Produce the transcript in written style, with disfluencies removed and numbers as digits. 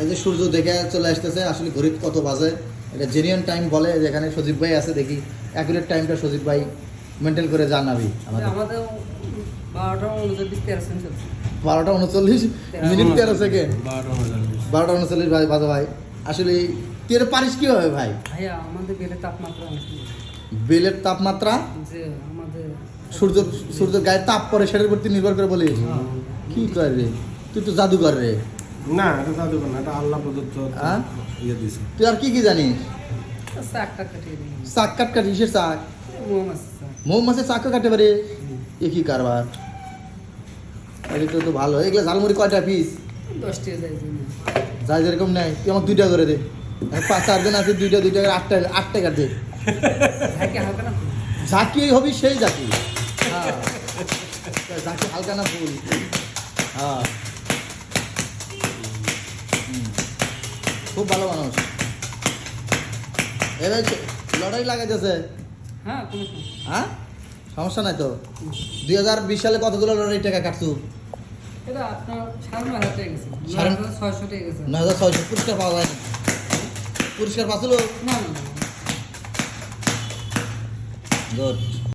এই যে সূর্য দেখে চলে আসতেছে, আসলে ঘড়িতে কত বাজে এটা জেনুইন টাইম বলে, যেখানে সজীব ভাই আছে দেখি অ্যাকুরেট টাইমটা সজীব ভাই মেনটেন করে জানাবি আমাদের। 12:39 মিনিট 13 সেকেন্ড, 12:39 বাজে ভাই। আসলে তুই এটা পারিস কীভাবে ভাই? ভাইয়া আমাদের বেলের তাপমাত্রা যে আমাদের সূর্যের গায়ে তাপ পড়ে সেটার প্রতি নির্ভর করে বলিস। কি করে রে তুই, তো জাদুকর রে। না এটা জাদুকর না, এটা আল্লাহ প্রদত্ত হ্যাঁ ইয়ে দিছে। তুই আর কি জানিস? চাকটা কাটিয়ে দিই, শাক কিসের শাক? মৌমাছির শাক কাটতে পারে? এ কি কারবার, এটা তো ভালো। এগুলো ঝালমুড়ি কয়টা পিস? 10 টাকা যাই যেরকম নেয় তুই আমাকে 2টা করে দে। 5-4 জন আছে, 2টা 8 টাকা দে। ঝাঁকি হবি সেই ঝাঁকি, হ্যাঁ ঝাঁকি হালকা না ফুল। হ্যাঁ খুব ভালো মানুষ। এবার লড়াই লাগাইতেছে। হ্যাঁ হ্যাঁ সমস্যা নাই তো। 2020 সালে কতগুলো লড়াই টাকা কাটছু? এটা আপনার 9,500 টাকা গেছে, 9,600 টাকা গেছে। 9,600 পুরস্কার পাওয়া যায় না? পুরস্কার পাচ্ছিল? না না গুড।